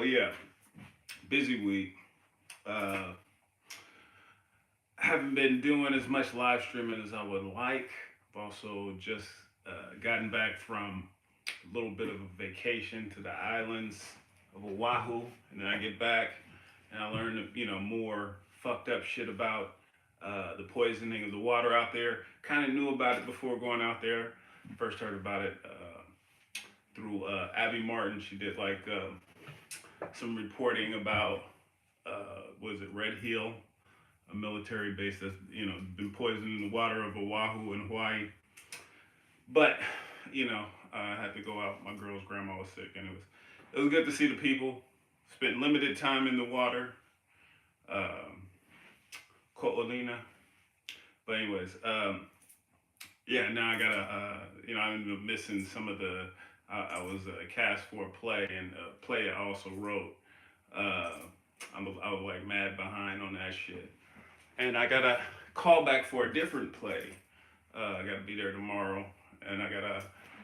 yeah, busy week. Uh, haven't been doing as much live streaming as I would like. I've also just gotten back from a little bit of a vacation to the islands of Oahu, and then I get back and I learn, more fucked up shit about the poisoning of the water out there. Kind of knew about it before going out there. First heard about it through Abby Martin. She did like some reporting about was it Red Hill, a military base that's been poisoning the water of Oahu and Hawaii. But I had to go out. My girl's grandma was sick, and it was good to see the people. Spent limited time in the water. Ko'olina. But anyways, yeah. Now I gotta. I ended up missing some of the. I was cast for a play, and a play I also wrote. Uh, I was like mad behind on that shit, and I got a call back for a different play. I got to be there tomorrow, and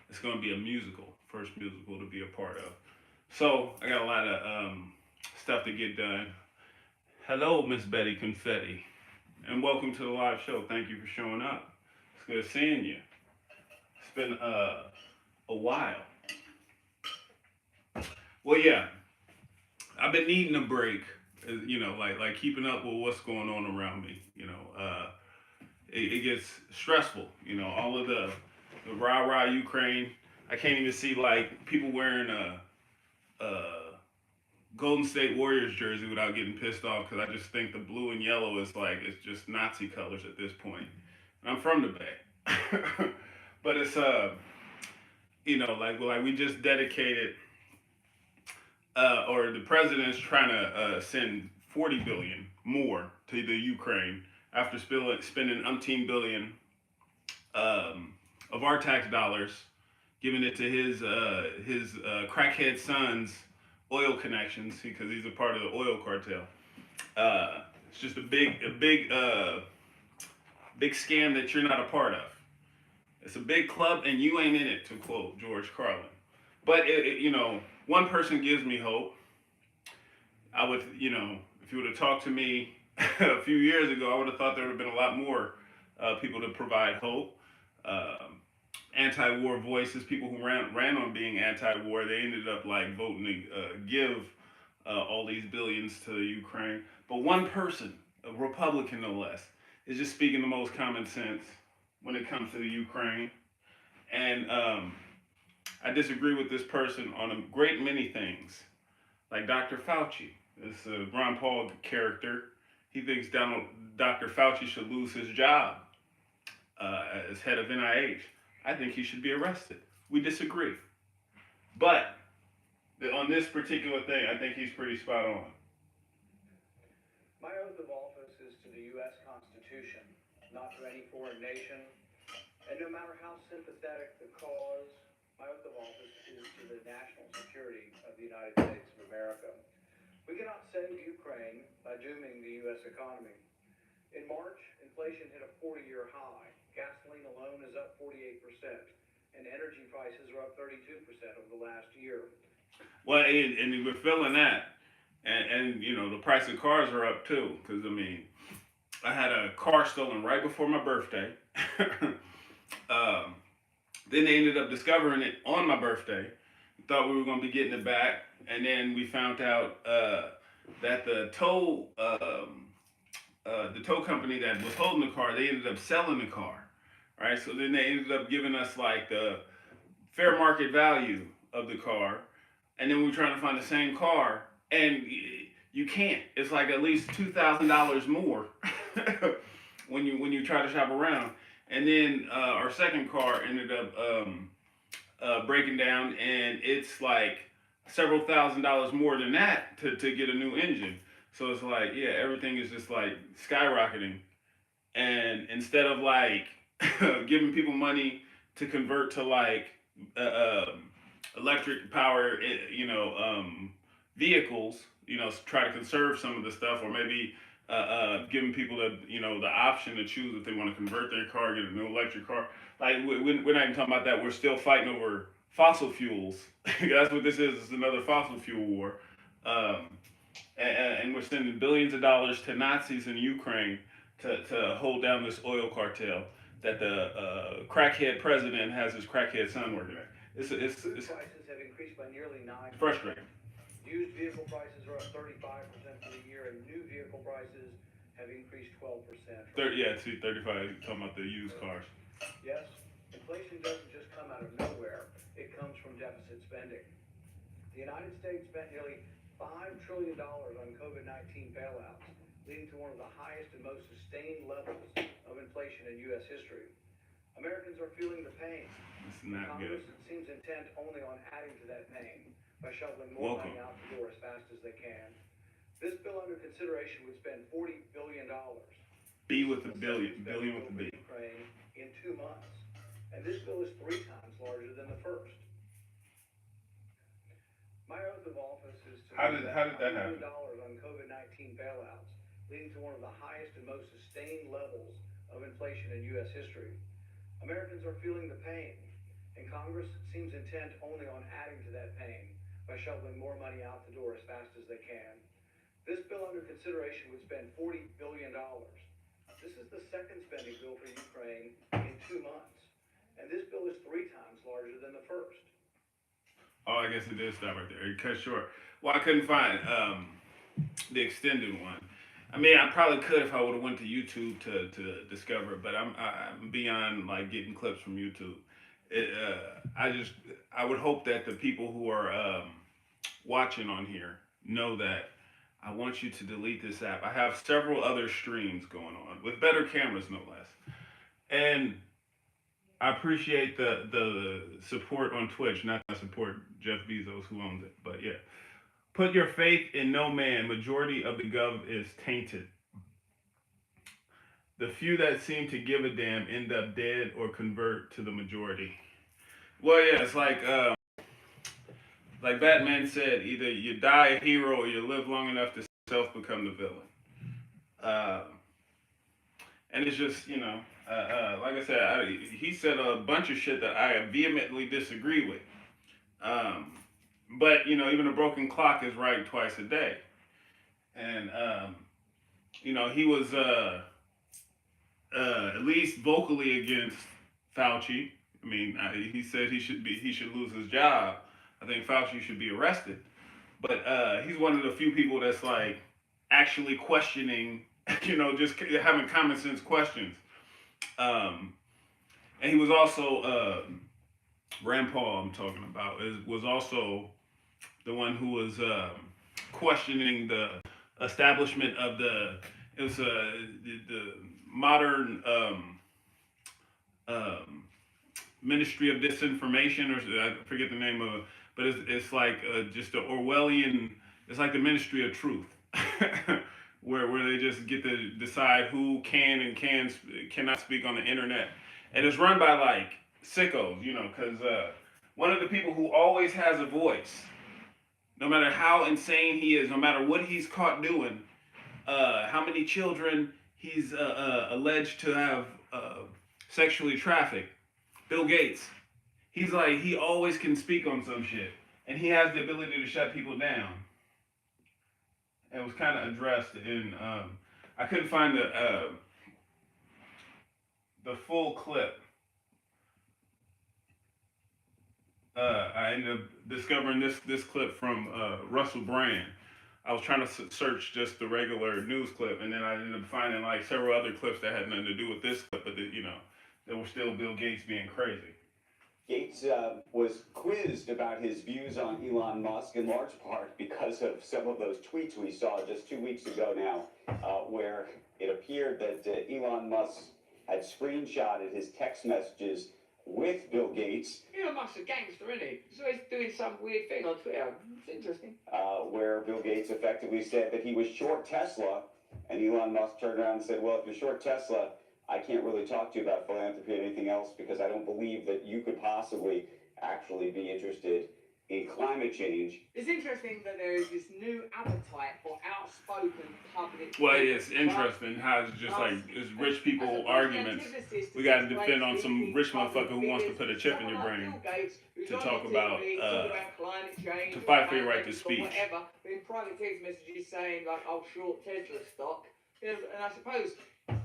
It's gonna be a musical, first musical to be a part of. So I got a lot of stuff to get done. Hello, Miss Betty Confetti, and welcome to the live show. Thank you for showing up. It's good seeing you. It's been a while. Well, yeah, I've been needing a break. Like keeping up with what's going on around me. It gets stressful. All of the rah rah Ukraine. I can't even see like people wearing a Golden State Warriors jersey without getting pissed off because I just think the blue and yellow is like it's just Nazi colors at this point. And I'm from the Bay, but it's like we just dedicated or the president's trying to send 40 billion more to the Ukraine after spending umpteen billion of our tax dollars, giving it to his crackhead son's oil connections because he's a part of the oil cartel. It's just a big scam that you're not a part of. It's a big club and you ain't in it, to quote George Carlin. But one person gives me hope. I would, if you would have talked to me a few years ago, I would have thought there would have been a lot more people to provide hope. Anti-war voices, people who ran on being anti-war, they ended up like voting to give all these billions to Ukraine. But one person, a Republican no less, is just speaking the most common sense when it comes to the Ukraine. And I disagree with this person on a great many things, like Dr. Fauci, this Ron Paul character. He thinks Dr. Fauci should lose his job as head of NIH. I think he should be arrested. We disagree. But on this particular thing, I think he's pretty spot on. My oath of office is to the U.S. Constitution, not to any foreign nation, and no matter how sympathetic the cause, my oath of office is to the national security of the United States of America. We cannot save Ukraine by dooming the U.S. economy. In March, inflation hit a 40-year high. Gasoline alone is up 48%, and energy prices are up 32% over the last year. Well, and we're feeling that. And the price of cars are up too. Because, I had a car stolen right before my birthday. Then they ended up discovering it on my birthday. We thought we were going to be getting it back. And then we found out that the tow company that was holding the car, they ended up selling the car. Right? So then they ended up giving us like the fair market value of the car. And then we were trying to find the same car. And you can't. It's like at least $2,000 more when you try to shop around. And then our second car ended up breaking down, and it's like several $1,000s more than that to get a new engine. So it's like, yeah, everything is just like skyrocketing. And instead of like giving people money to convert to like electric power, vehicles, try to conserve some of the stuff, or maybe giving people the option to choose if they want to convert their car, get a new electric car. Like we're not even talking about that. We're still fighting over fossil fuels. That's what this is. It's another fossil fuel war. Um, and we're sending billions of dollars to Nazis in Ukraine to hold down this oil cartel that the crackhead president has his crackhead son working at. Food prices have increased by nearly 9%. Frustrating. Used vehicle prices are up 35% for the year, and new vehicle prices have increased 12%. 35. Talking about the used cars. Yes, inflation doesn't just come out of nowhere. It comes from deficit spending. The United States spent nearly $5 trillion on COVID-19 bailouts, leading to one of the highest and most sustained levels of inflation in U.S. history. Americans are feeling the pain. It's not Congress good. seems intent only on adding to that pain by shoveling more money out the door as fast as they can. This bill under consideration would spend $40 billion. B with a billion with a B. Ukraine in 2 months. And this bill is 3 times larger than the first. My oath of office is to How did that happen? $1 on COVID-19 bailouts, leading to one of the highest and most sustained levels of inflation in U.S. history. Americans are feeling the pain, and Congress seems intent only on adding to that pain by shoveling more money out the door as fast as they can. This bill under consideration would spend $40 billion. This is the second spending bill for Ukraine in 2 months, and this bill is 3 times larger than the first. Oh, I guess it did stop right there. It cut short. Well, I couldn't find the extended one. I mean, I probably could if I would have went to YouTube to discover it, but I'm beyond like getting clips from YouTube. I would hope that the people who are watching on here know that I want you to delete this app. I have several other streams going on with better cameras, no less, and I appreciate the support on Twitch. Not to support Jeff Bezos, who owns it, but yeah. Put your faith in no man. Majority of the gov is tainted. The few that seem to give a damn end up dead or convert to the majority. Well, yeah, it's like Batman said, either you die a hero or you live long enough to self become the villain. And it's just, like I said, he said a bunch of shit that I vehemently disagree with. But even a broken clock is right twice a day. And he was at least vocally against Fauci. I mean, he said he should lose his job. I think Fauci should be arrested. But he's one of the few people that's like actually questioning, just having common sense questions. And he was also Rand Paul. I'm talking about was also the one who was questioning the establishment of the modern Ministry of Disinformation, or I forget the name of it, but it's like just the Orwellian. It's like the Ministry of Truth, where they just get to decide who can and cannot speak on the internet, and it's run by like sickos, because one of the people who always has a voice, no matter how insane he is, no matter what he's caught doing, how many children he's alleged to have sexually trafficked, Bill Gates. He's like, he always can speak on some shit, and he has the ability to shut people down. And it was kind of addressed in, I couldn't find the full clip. I ended up discovering this clip from Russell Brand. I was trying to search just the regular news clip, and then I ended up finding like several other clips that had nothing to do with this clip, but there were still Bill Gates being crazy. Gates was quizzed about his views on Elon Musk in large part because of some of those tweets we saw just 2 weeks ago now, where it appeared that Elon Musk had screenshotted his text messages with Bill Gates. Elon Musk's a gangster, isn't he? So he's doing some weird thing on Twitter. It's interesting. Where Bill Gates effectively said that he was short Tesla, and Elon Musk turned around and said, well, if you're short Tesla, I can't really talk to you about philanthropy or anything else because I don't believe that you could possibly actually be interested in climate change. It's interesting that there is this new appetite for outspoken public. Well, it's interesting how it's just like it's rich people arguments. We got to depend on some rich motherfucker who wants to put a chip in your brain to talk about to fight for your right to speech. private text messages saying like, "I'll short Tesla stock." You know, and I suppose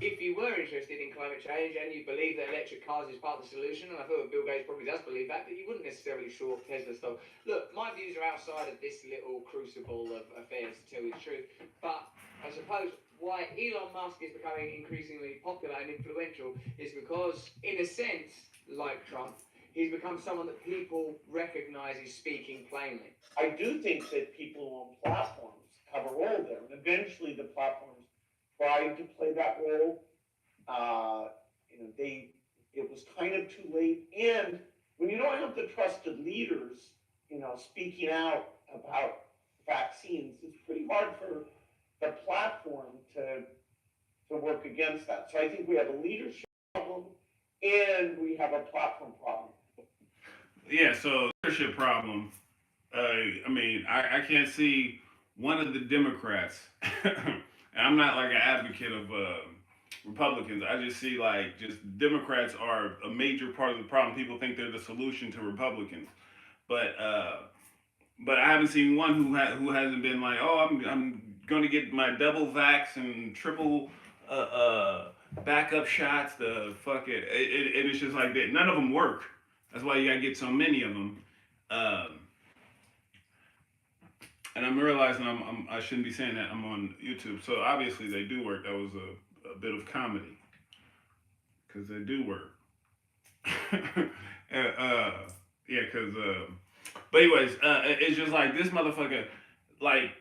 if you were interested in climate change and you believe that electric cars is part of the solution, and I thought Bill Gates probably does believe that, but you wouldn't necessarily short Tesla stock. Look, my views are outside of this little crucible of affairs, to tell you the truth. But I suppose why Elon Musk is becoming increasingly popular and influential is because, in a sense, like Trump, he's become someone that people recognise is speaking plainly. I do think that people on platforms have a role there, and eventually the platforms tried to play that role. It was kind of too late. And when you don't have the trusted leaders, speaking out about vaccines, it's pretty hard for the platform to work against that. So I think we have a leadership problem and we have a platform problem. Yeah, so leadership problem. I can't see one of the Democrats. And I'm not like an advocate of Republicans. I just see just Democrats are a major part of the problem. People think they're the solution to Republicans, but I haven't seen one who hasn't been like, oh, I'm going to get my double vax and triple backup shots. The fuck it, and it's just like that. None of them work. That's why you gotta get so many of them. And I'm realizing I shouldn't be saying that. I'm on YouTube, so obviously they do work. That was a bit of comedy, because they do work. But anyways, it's just like this motherfucker. Like,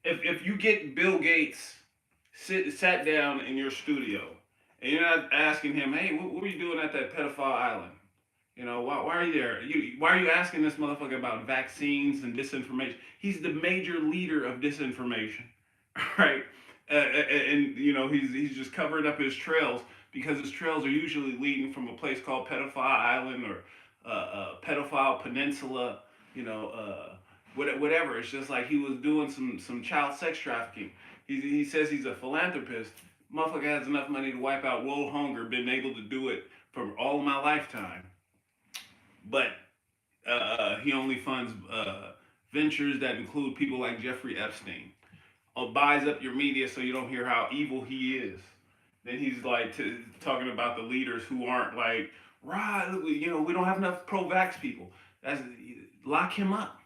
if you get Bill Gates sat down in your studio, and you're not asking him, hey, what were you doing at that pedophile island? Why are you there? Why are you asking this motherfucker about vaccines and disinformation? He's the major leader of disinformation, right? And he's just covering up his trails, because his trails are usually leading from a place called Pedophile Island or Pedophile Peninsula, whatever. It's just like he was doing some child sex trafficking. He says he's a philanthropist. Motherfucker has enough money to wipe out world hunger, been able to do it for all of my lifetime. But he only funds ventures that include people like Jeffrey Epstein. Buys up your media so you don't hear how evil he is. Then he's like talking about the leaders who aren't like, right, we don't have enough pro-vax people. Lock him up.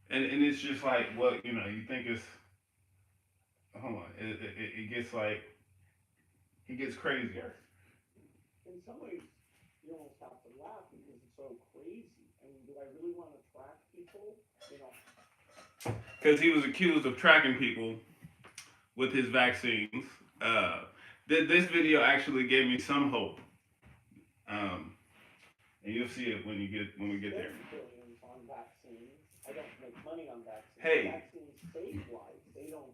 And it's just like, well, you think it's, hold on, it gets like, he gets crazier. In some ways, you almost have to laugh because it's so crazy. I mean, do I really want to track people? Because he was accused of tracking people with his vaccines. This video actually gave me some hope. And you'll see it when we get there. Billions on vaccines. I don't make money on vaccines. Hey. Vaccines save lives. They don't,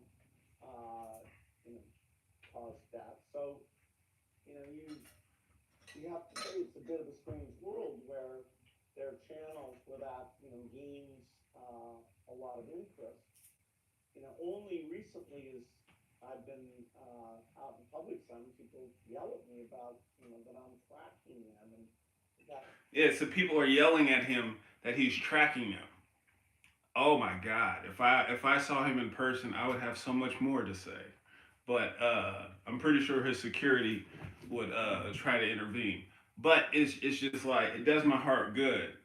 cause death. So, you have to say it's a bit of a strange world where there are channels where that, gains a lot of interest. Only recently as I've been out in public, some people yell at me about, that I'm tracking them and that. Yeah, so people are yelling at him that he's tracking them. Oh my God! If I saw him in person, I would have so much more to say. But I'm pretty sure his security would try to intervene. But it's just like, it does my heart good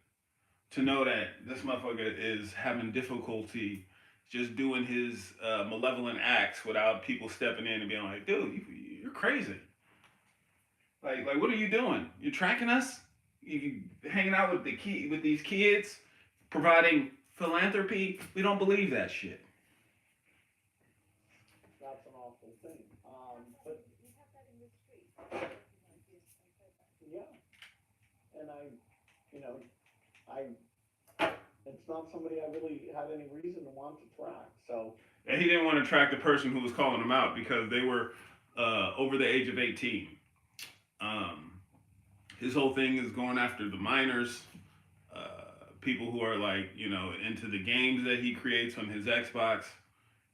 to know that this motherfucker is having difficulty just doing his malevolent acts without people stepping in and being like, dude, you're crazy. Like what are you doing? You're tracking us? You hanging out with with these kids, providing philanthropy? We don't believe that shit. That's an awful thing. But you have that in the street. yeah, and it's not somebody I really had any reason to want to track. So. And he didn't want to track the person who was calling him out because they were over the age of 18. His whole thing is going after the minors, people who are into the games that he creates on his Xbox.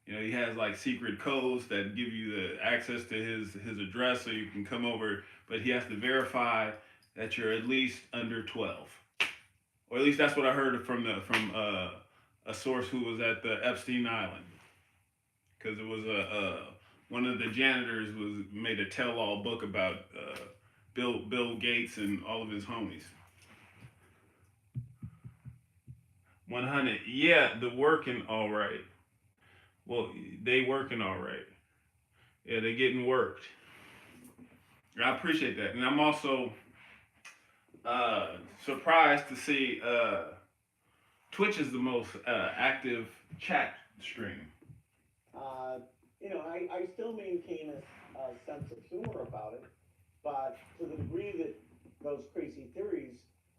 He has secret codes that give you the access to his address so you can come over, but he has to verify that you're at least under 12. Or at least that's what I heard from a source who was at the Epstein Island. because it was one of the janitors made a tell-all book about Bill Gates and all of his homies. 100. Yeah, the working all right. Well, they working all right. Yeah, they getting worked. I appreciate that, and I'm also surprised to see Twitch is the most active chat stream. I still maintain a sense of humor about it, but to the degree that those crazy theories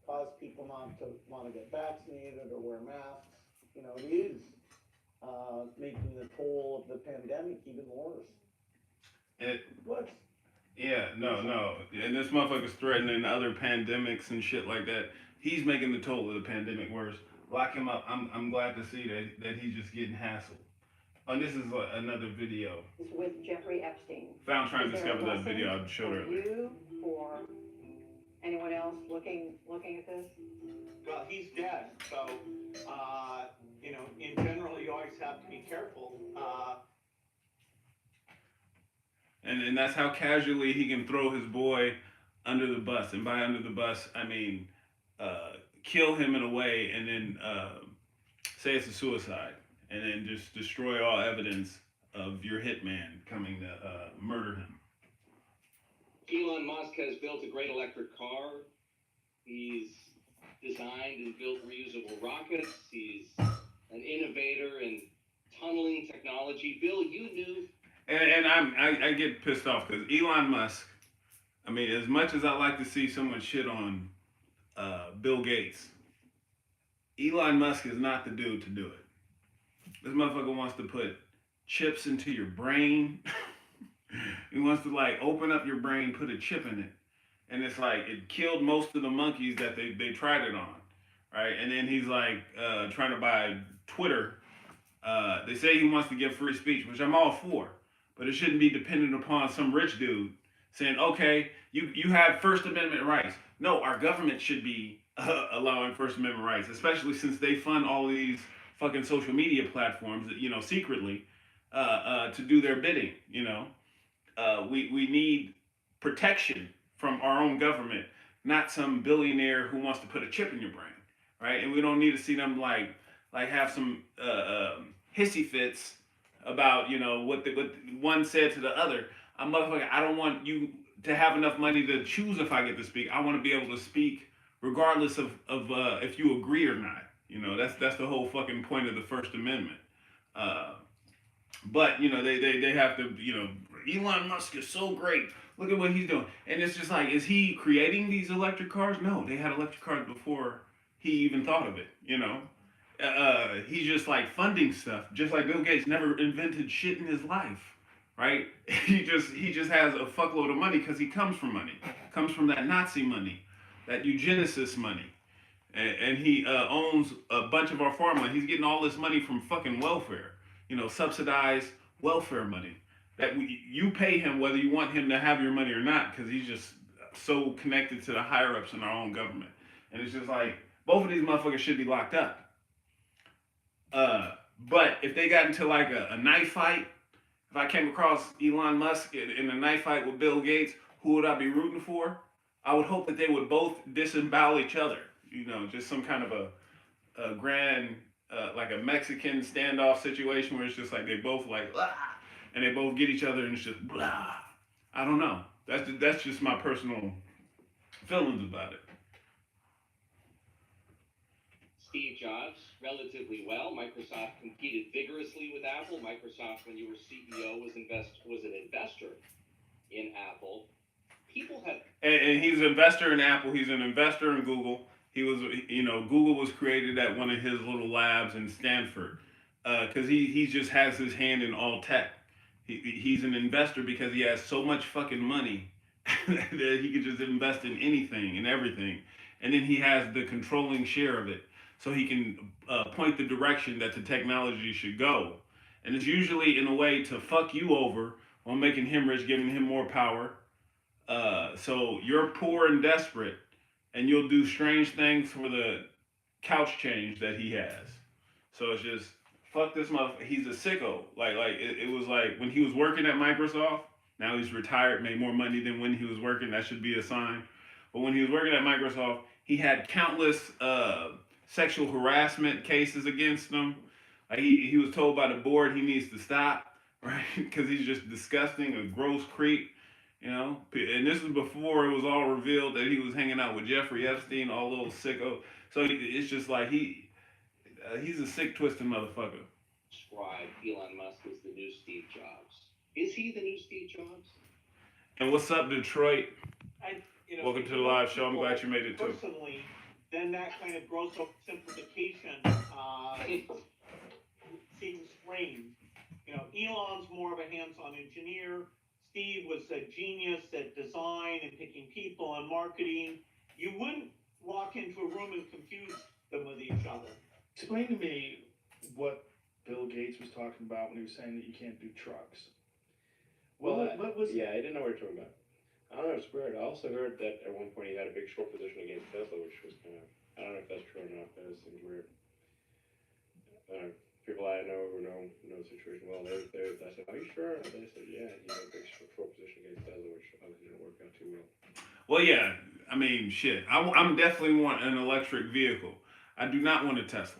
cause people not to want to get vaccinated or wear masks, it is making the toll of the pandemic even worse. No. And this motherfucker's threatening other pandemics and shit like that. He's making the toll of the pandemic worse. Lock him up. I'm glad to see that he's just getting hassled. And this is another video. Is with Jeffrey Epstein. Found trying to Is there a discover that video I lesson showed for earlier. you or anyone else looking at this? Well, he's dead, so, in general, you always have to be careful. And that's how casually he can throw his boy under the bus. And by under the bus, I mean kill him in a way and then say it's a suicide. And then just destroy all evidence of your hitman coming to murder him. Elon Musk has built a great electric car. He's designed and built reusable rockets. He's an innovator in tunneling technology. Bill, you knew. And I get pissed off because Elon Musk, I mean, as much as I like to see someone shit on Bill Gates, Elon Musk is not the dude to do it. This motherfucker wants to put chips into your brain. He wants to open up your brain, put a chip in it. And it's it killed most of the monkeys that they tried it on, right? And then he's trying to buy Twitter. They say he wants to give free speech, which I'm all for. But it shouldn't be dependent upon some rich dude saying, okay, you have First Amendment rights. No, our government should be allowing First Amendment rights, especially since they fund all these fucking social media platforms, secretly, to do their bidding, We need protection from our own government, not some billionaire who wants to put a chip in your brain, right? And we don't need to see them have some hissy fits about, what one said to the other. Motherfucker, I don't want you to have enough money to choose if I get to speak. I want to be able to speak regardless of if you agree or not. That's the whole fucking point of the First Amendment. But they have to, Elon Musk is so great. Look at what he's doing. And it's just is he creating these electric cars? No, they had electric cars before he even thought of it, He's just funding stuff, just like Bill Gates never invented shit in his life, right? He just has a fuckload of money because he comes from money. Comes from that Nazi money, that eugenicist money. And he owns a bunch of our farmland. He's getting all this money from fucking welfare, subsidized welfare money. That you pay him whether you want him to have your money or not, because he's just so connected to the higher ups in our own government. And it's just both of these motherfuckers should be locked up. But if they got into a knife fight, if I came across Elon Musk in a knife fight with Bill Gates, who would I be rooting for? I would hope that they would both disembowel each other. Just some kind of a grand, a Mexican standoff situation where it's just they both blah, and they both get each other and it's just blah. I don't know. That's just my personal feelings about it. Steve Jobs, relatively well. Microsoft competed vigorously with Apple. Microsoft, when you were CEO, was an investor in Apple. People have... And he's an investor in Apple. He's an investor in Google. He was, Google was created at one of his little labs in Stanford because he just has his hand in all tech. He's an investor because he has so much fucking money that he could just invest in anything and everything. And then he has the controlling share of it. So he can point the direction that the technology should go. And it's usually in a way to fuck you over while making him rich, giving him more power. So you're poor and desperate, and you'll do strange things for the couch change that he has. So it's just fuck this motherfucker. He's a sicko. It was like when he was working at Microsoft. Now he's retired, made more money than when he was working. That should be a sign. But when he was working at Microsoft, he had countless sexual harassment cases against him. Like he was told by the board he needs to stop, right? Because he's just disgusting, a gross creep, you know. And this is before it was all revealed that he was hanging out with Jeffrey Epstein, all little sicko. So it's just like he's a sick, twisted motherfucker. Describe Elon Musk as the new Steve Jobs. Is he the new Steve Jobs? And what's up, Detroit? Welcome to the live show. I'm glad you made it too. Personally, then that kind of gross simplification seems strange. You know, Elon's more of a hands-on engineer. Steve was a genius at design and picking people and marketing. You wouldn't walk into a room and confuse them with each other. Explain to me what Bill Gates was talking about when he was saying that you can't do trucks. Well, what was yeah, I didn't know what you're talking about. I don't know, it's weird. I also heard that at one point he had a big short position against Tesla, which was kind of, I don't know if that's true or not, but it seems weird. People I know who know the situation well, I said, are you sure? And they said, yeah, he had a big short position against Tesla, which obviously didn't work out too well. Well, yeah. I mean, shit. I'm definitely want an electric vehicle. I do not want a Tesla.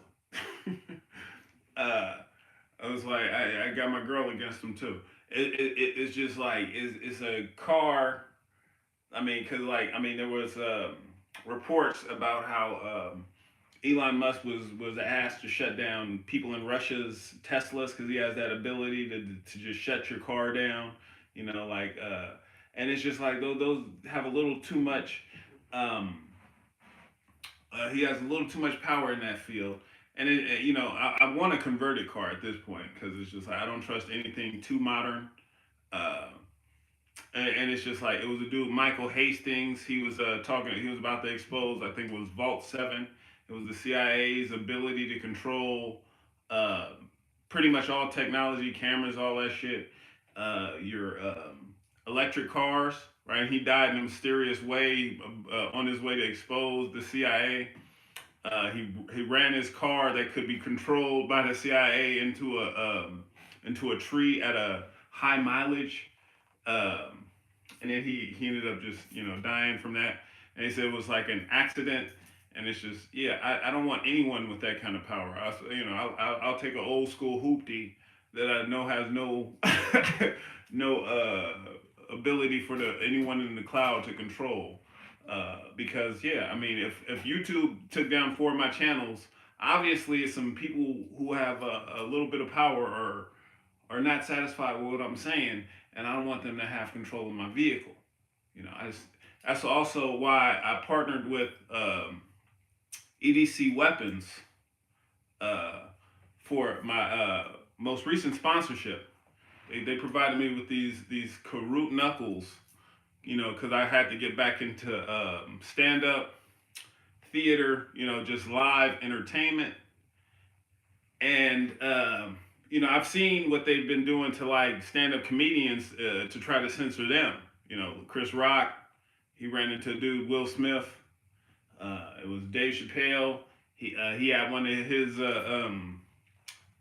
I was like, I got my girl against them too. It's just like it's a car. I mean, there was reports about how Elon Musk was asked to shut down people in Russia's Teslas because he has that ability to just shut your car down. You know, and it's just like those have a little too much. He has a little too much power in that field. And I want a converted car at this point because it's just like I don't trust anything too modern. And it's just like it was a dude, Michael Hastings. He was he was about to expose, I think it was Vault 7. It was the CIA's ability to control pretty much all technology, cameras, all that shit. Your electric cars, right? He died in a mysterious way on his way to expose the CIA. He ran his car that could be controlled by the CIA into a tree at a high mileage, and then he ended up just dying from that. And he said it was like an accident, and it's just I don't want anyone with that kind of power. I'll take an old school hoopty that I know has no ability for anyone in the cloud to control. Because I mean, if YouTube took down 4 of my channels, obviously some people who have a little bit of power are not satisfied with what I'm saying, and I don't want them to have control of my vehicle. That's also why I partnered with EDC Weapons for my most recent sponsorship. They provided me with these Karut knuckles. Because I had to get back into stand-up theater, just live entertainment. And, I've seen what they've been doing to like stand-up comedians to try to censor them. Chris Rock, he ran into a dude, Will Smith. It was Dave Chappelle. He had one of his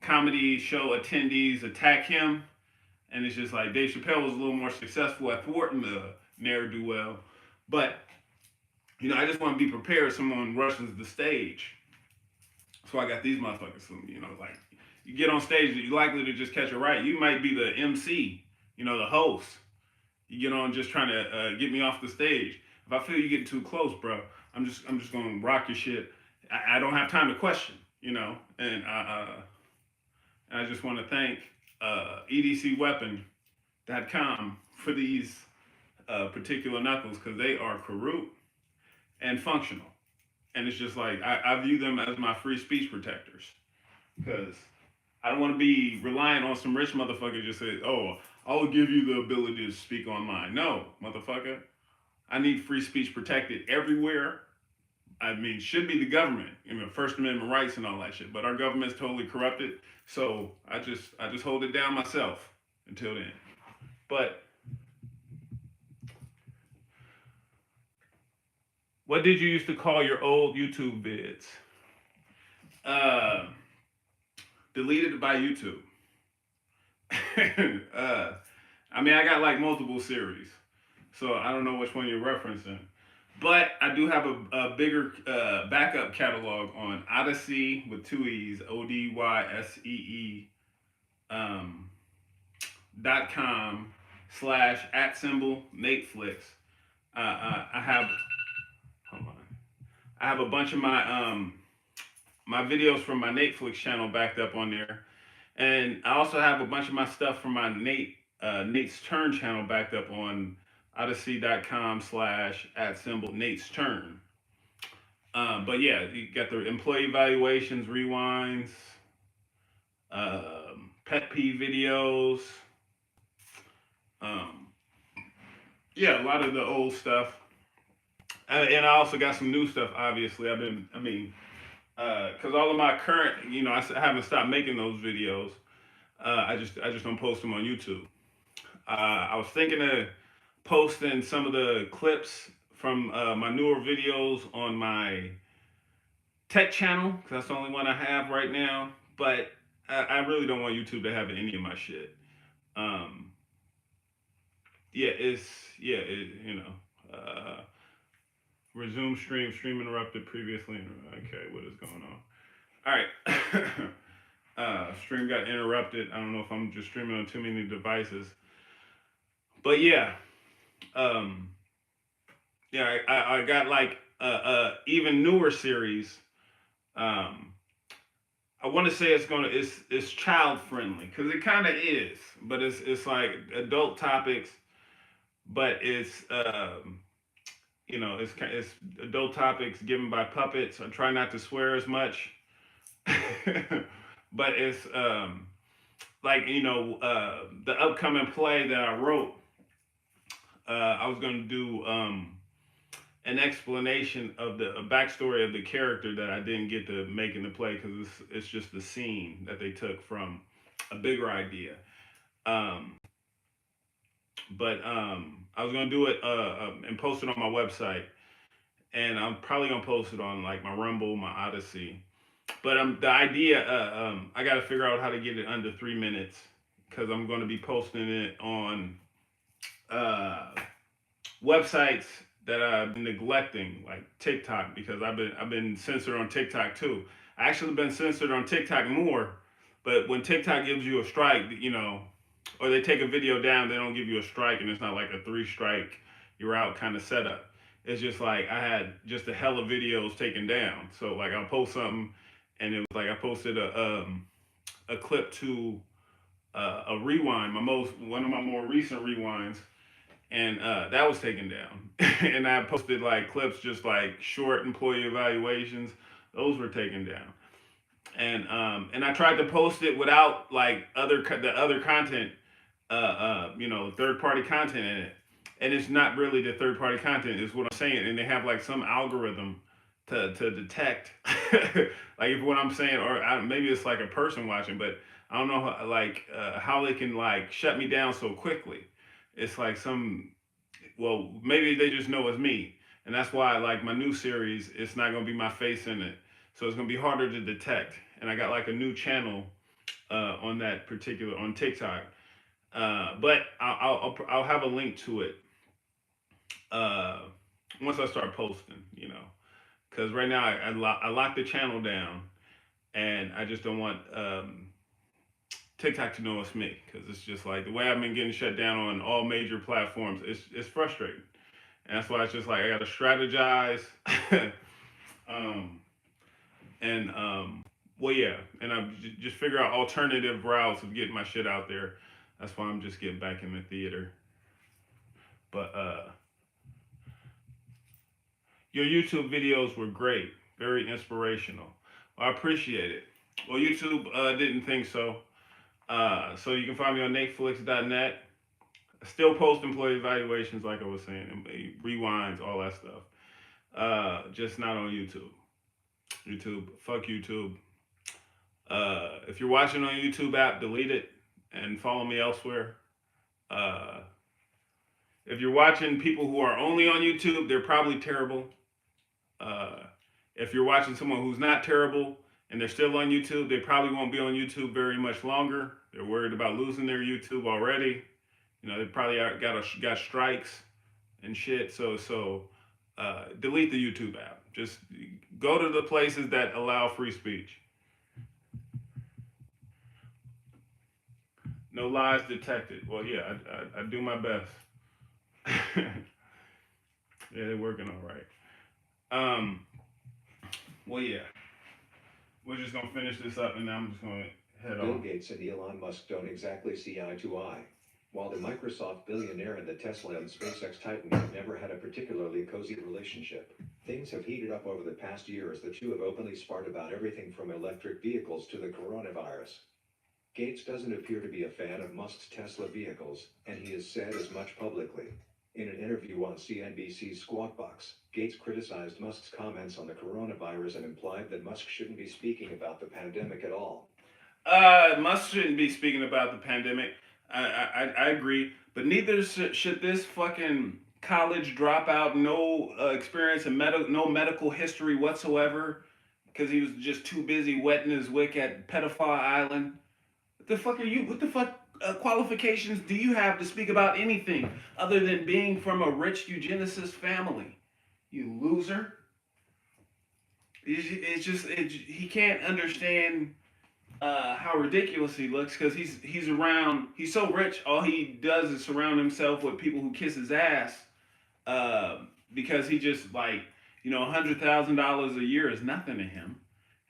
comedy show attendees attack him. And it's just like Dave Chappelle was a little more successful at thwarting the ne'er-do-well. But, I just want to be prepared if someone rushes the stage. So I got these motherfuckers. Like, you get on stage, you're likely to just catch a riot. You might be the MC, the host. You get on just trying to get me off the stage. If I feel you get too close, bro, I'm just going to rock your shit. I don't have time to question, And I just want to thank EDCweapon.com for these particular knuckles because they are Karut and functional. And it's just like, I view them as my free speech protectors because I don't want to be relying on some rich motherfucker just say, oh, I'll give you the ability to speak online. No, motherfucker. I need free speech protected everywhere. I mean, should be the government, First Amendment rights and all that shit. But our government's totally corrupted. So I just hold it down myself until then. But what did you used to call your old YouTube vids? deleted by YouTube. I mean, I got like multiple series, so I don't know which one you're referencing. But I do have a bigger backup catalog on Odyssey with two E's, ODYSEE, .com/@ NatesVlogs. I have, hold on. I have a bunch of my videos from my NatesVlogs channel backed up on there, and I also have a bunch of my stuff from my Nate's Turn channel backed up on Odyssey.com/@ Nate's Turn. But yeah, you got the employee evaluations, rewinds, pet peeve videos. Yeah, a lot of the old stuff. And I also got some new stuff, obviously. Because all of my current, I haven't stopped making those videos. I just don't post them on YouTube. I was thinking of posting some of the clips from my newer videos on my tech channel, because that's the only one I have right now. But I really don't want YouTube to have any of my shit. Resume stream interrupted previously. Okay, what is going on? All right. Stream got interrupted. I don't know if I'm just streaming on too many devices. But yeah. I got like even newer series. I want to say it's child friendly, because it kind of is, but it's like adult topics, but it's it's adult topics given by puppets. I try not to swear as much, but it's the upcoming play that I wrote. I was going to do an explanation of a backstory of the character that I didn't get to make in the play, because it's just the scene that they took from a bigger idea. But I was gonna do it and post it on my website, and I'm probably gonna post it on like my Rumble, my Odyssey. But the idea, I got to figure out how to get it under 3 minutes, because I'm going to be posting it on websites that I've been neglecting, like TikTok, because I've been censored on TikTok too. I actually been censored on TikTok more, but when TikTok gives you a strike, or they take a video down, they don't give you a strike, and it's not like a 3-strike, you're out kind of setup. It's just like I had just a hell of videos taken down. So like I'll post something, and it was like I posted a clip to a rewind, one of my more recent rewinds, and that was taken down. And I posted like clips, just like short employee evaluations, those were taken down. And I tried to post it without like the other content, third party content in it, and it's not really the third party content, is what I'm saying. And they have like some algorithm to detect like if what I'm saying, or maybe it's like a person watching, but I don't know how they can like shut me down so quickly. It's like maybe they just know it's me, and that's why like my new series, it's not gonna be my face in it, so it's gonna be harder to detect. And I got like a new channel on TikTok, but I'll have a link to it once I start posting, because right now I locked the channel down, and I just don't want TikTok to know it's me, because it's just like the way I've been getting shut down on all major platforms. It's frustrating, and that's why it's just like I got to strategize, and I just figure out alternative routes of getting my shit out there. That's why I'm just getting back in the theater. But your YouTube videos were great, very inspirational. I appreciate it. Well, YouTube didn't think so. So you can find me on NatesVlogs.net. I still post employee evaluations, like I was saying, and rewinds, all that stuff. Just not on YouTube. Fuck YouTube. If you're watching on YouTube app, delete it and follow me elsewhere. If you're watching people who are only on YouTube, they're probably terrible. If you're watching someone who's not terrible and they're still on YouTube. They probably won't be on YouTube very much longer. They're worried about losing their YouTube already. You know, they probably got strikes and shit. So delete the YouTube app. Just go to the places that allow free speech. No lies detected. Well, yeah, I do my best. Yeah, they're working all right. Well, yeah. We're just gonna finish this up, and then I'm just gonna head Bill on. Gates and Elon Musk don't exactly see eye to eye. While the Microsoft billionaire and the Tesla and SpaceX titan have never had a particularly cozy relationship, things have heated up over the past year as the two have openly sparred about everything from electric vehicles to the coronavirus. Gates doesn't appear to be a fan of Musk's Tesla vehicles, and he has said as much publicly. In an interview on CNBC's Squawk Box, Gates criticized Musk's comments on the coronavirus and implied that Musk shouldn't be speaking about the pandemic at all. Musk shouldn't be speaking about the pandemic. I agree, but neither should this fucking college dropout, no experience in no medical history whatsoever, because he was just too busy wetting his wick at Pedophile Island. What the fuck are you? What the fuck qualifications do you have to speak about anything other than being from a rich eugenicist family? You loser. He can't understand how ridiculous he looks because he's around. He's so rich. All he does is surround himself with people who kiss his ass. Because he just like $100,000 a year is nothing to him,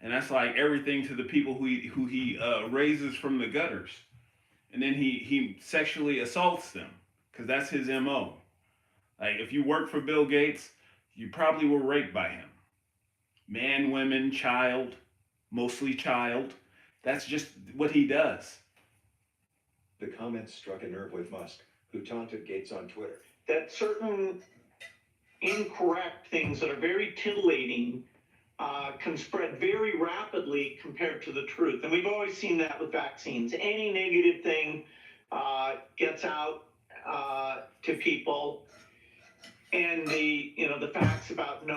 and that's like everything to the people who he raises from the gutters, and then he sexually assaults them because that's his MO. Like if you work for Bill Gates, you probably were raped by him. Man, women, child, mostly child. That's just what he does. The comments struck a nerve with Musk, who taunted Gates on Twitter. That certain incorrect things that are very titillating can spread very rapidly compared to the truth. And we've always seen that with vaccines. Any negative thing gets out to people. And the facts about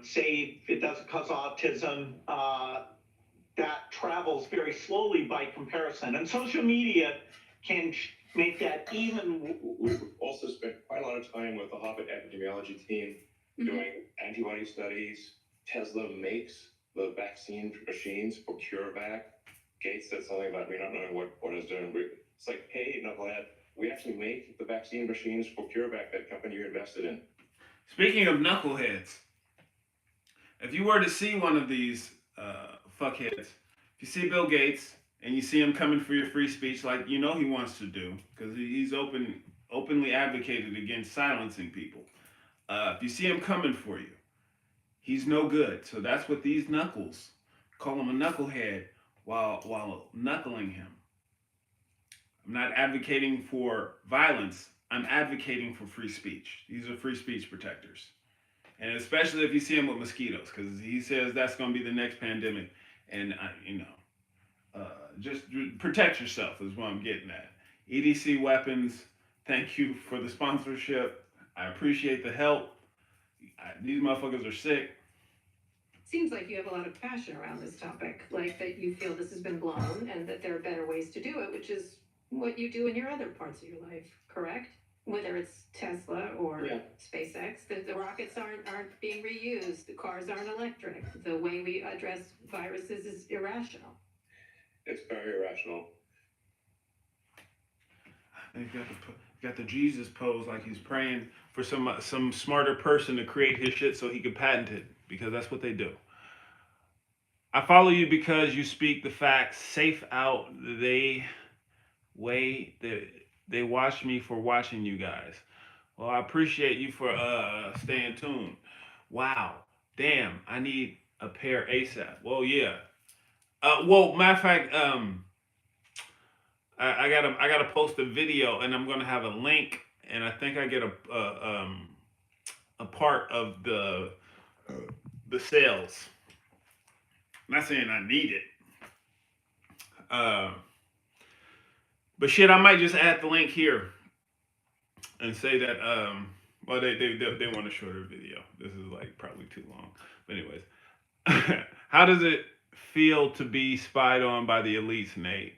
say it doesn't cause autism, that travels very slowly by comparison. And social media can make that even. We've also spent quite a lot of time with the Harvard epidemiology team doing antibody studies. Tesla makes the vaccine machines for CureVac. Gates said something about me not knowing what it's doing. It's like, hey, knucklehead, we actually make the vaccine machines for CureVac, that company you invested in. Speaking of knuckleheads, if you were to see one of these fuckheads, if you see Bill Gates and you see him coming for your free speech like he wants to do, because he's openly advocated against silencing people. If you see him coming for you, he's no good. So that's what these knuckles call him, a knucklehead, while knuckling him. I'm not advocating for violence. I'm advocating for free speech. These are free speech protectors. And especially if you see him with mosquitoes, because he says that's going to be the next pandemic. And, just protect yourself is what I'm getting at. EDC Weapons, thank you for the sponsorship. I appreciate the help. These motherfuckers are sick. Seems like you have a lot of passion around this topic, like that you feel this has been blown and that there are better ways to do it, which is what you do in your other parts of your life, correct? Whether it's Tesla or SpaceX, the rockets aren't being reused, the cars aren't electric, the way we address viruses is irrational. It's very irrational. And he got the Jesus pose like he's praying for some smarter person to create his shit so he could patent it, because that's what they do. I follow you because you speak the facts. Safe out. They watch me for watching you guys. Well, I appreciate you for staying tuned. Wow. Damn, I need a pair ASAP. Well, yeah. Matter of fact, I gotta post a video, and I'm gonna have a link, and I think I get a part of the sales. I'm not saying I need it, but shit, I might just add the link here and say that they want a shorter video. This is like probably too long, but anyways, how does it feel to be spied on by the elites, Nate.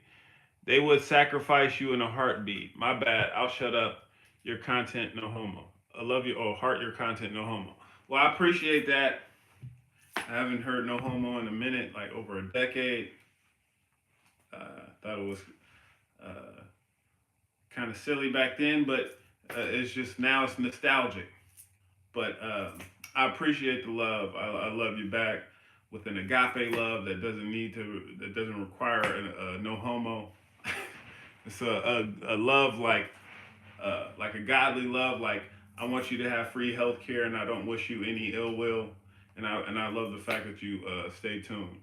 They would sacrifice you in a heartbeat. My bad. I'll shut up. Your content, no homo. I love you. Oh, heart your content, no homo. Well, I appreciate that. I haven't heard no homo in a minute, like over a decade. Thought it was kind of silly back then, but it's just now it's nostalgic. But I appreciate the love. I love you back with an agape love that doesn't require a no homo. It's a love like a godly love. Like I want you to have free health care, and I don't wish you any ill will. And I love the fact that you stay tuned.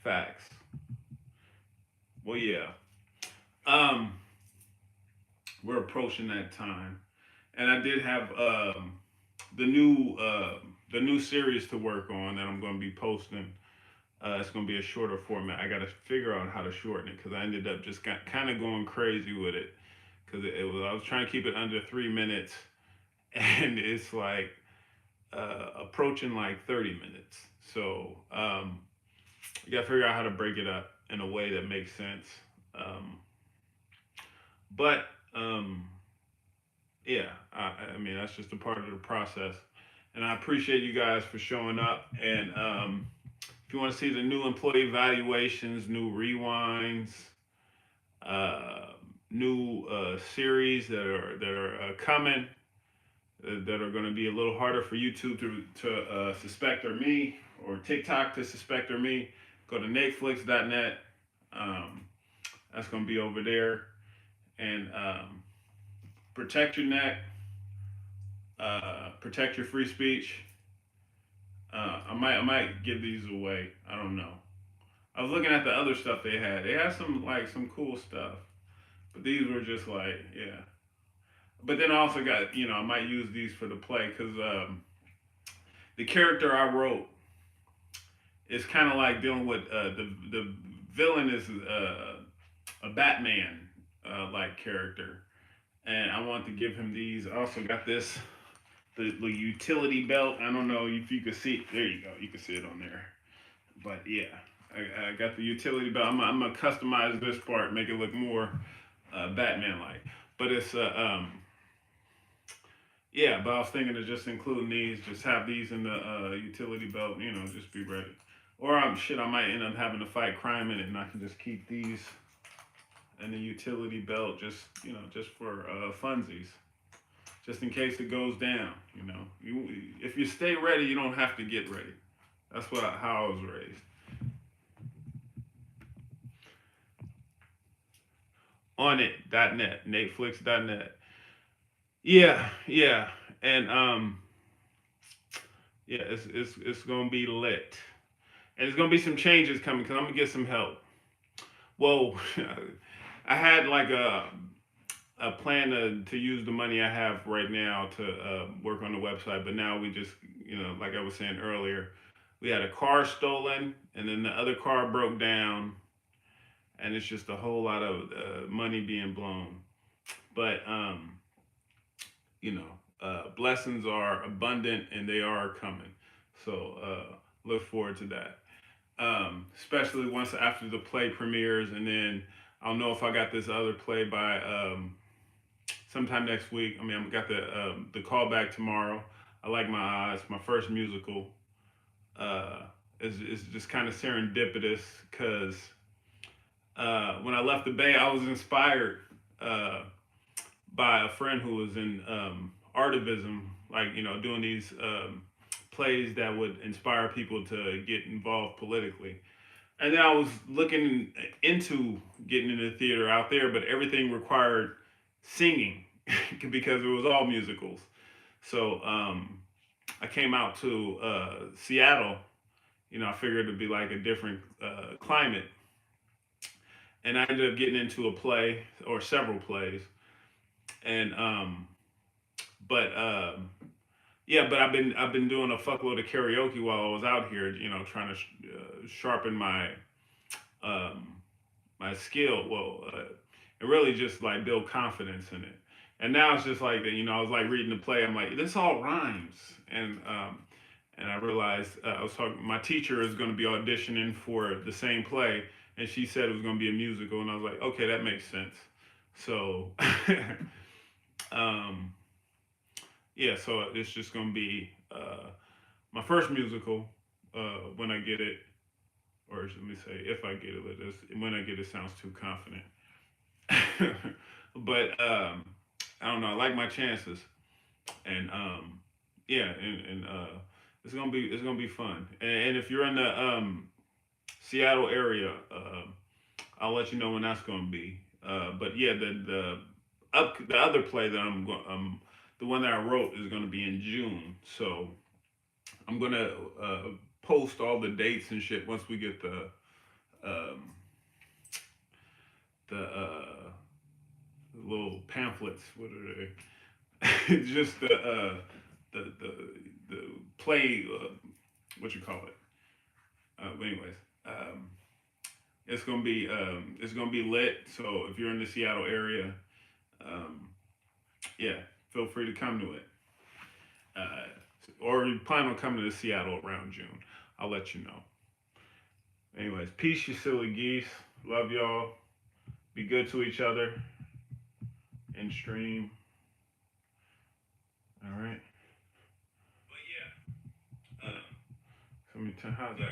Facts. Well, yeah. We're approaching that time, and I did have the new series to work on that I'm going to be posting. It's going to be a shorter format. I got to figure out how to shorten it because I ended up just kind of going crazy with it because I was trying to keep it under 3 minutes, and it's like approaching like 30 minutes. So you got to figure out how to break it up in a way that makes sense. But yeah, I mean that's just a part of the process, and I appreciate you guys for showing up. And if you want to see the new employee evaluations, new rewinds, new series that are coming, that are going to be a little harder for YouTube to suspect or me, or TikTok to suspect or me, go to NatesVlogs.net. That's going to be over there. And protect your neck, protect your free speech. I might give these away. I don't know. I was looking at the other stuff they had. They had some cool stuff, but these were just like, yeah. But then I also got, I might use these for the play because the character I wrote is kind of like dealing with the villain is a Batman like character, and I want to give him these. I also got the utility belt. I don't know if you can see. There you go. You can see it on there. But yeah, I got the utility belt. I'm gonna customize this part, make it look more Batman-like. But it's yeah. But I was thinking of just including these. Just have these in the utility belt. Just be ready. Or I might end up having to fight crime in it, and I can just keep these and the utility belt just for funsies, just in case it goes down. If you stay ready, you don't have to get ready. That's how I was raised. On it.net, NatesVlogs.net. Yeah, and yeah, it's gonna be lit, and there's gonna be some changes coming because I'm gonna get some help. Well, I had like a plan to use the money I have right now to work on the website, but now we just, like I was saying earlier, we had a car stolen, and then the other car broke down, and it's just a whole lot of money being blown. But blessings are abundant, and they are coming. So look forward to that. Especially once after the play premieres, and then I'll know if I got this other play by sometime next week. I mean, I've got the callback tomorrow. I Like My Odds, my first musical. It's just kind of serendipitous because when I left the Bay, I was inspired by a friend who was in artivism, like doing these plays that would inspire people to get involved politically. And then I was looking into getting into the theater out there, but everything required singing because it was all musicals. So I came out to Seattle. I figured it'd be like a different climate. And I ended up getting into a play or several plays. And but I've been doing a fuckload of karaoke while I was out here, trying to sharpen my my skill. And really just like build confidence in it. And now it's just like that, I was like reading the play. I'm like, this all rhymes, and and I realized I was talking. My teacher is going to be auditioning for the same play, and she said it was going to be a musical, and I was like, okay, that makes sense. So, um, yeah, so it's just going to be my first musical when I get it, or let me say, if I get it. When I get it sounds too confident, but I don't know. I like my chances, and yeah, and it's gonna be fun. And if you're in the Seattle area, I'll let you know when that's gonna be. But yeah, the other play that I'm going the one that I wrote is gonna be in June. So I'm gonna post all the dates and shit once we get um, the little pamphlets. What are they? Just the play. What you call it? But anyways, it's gonna be lit. So if you're in the Seattle area, um, yeah, feel free to come to it. Or you plan on coming to Seattle around June. I'll let you know. Anyways, peace, you silly geese. Love y'all. Be good to each other. And stream. All right. But yeah. Let me tell how's that?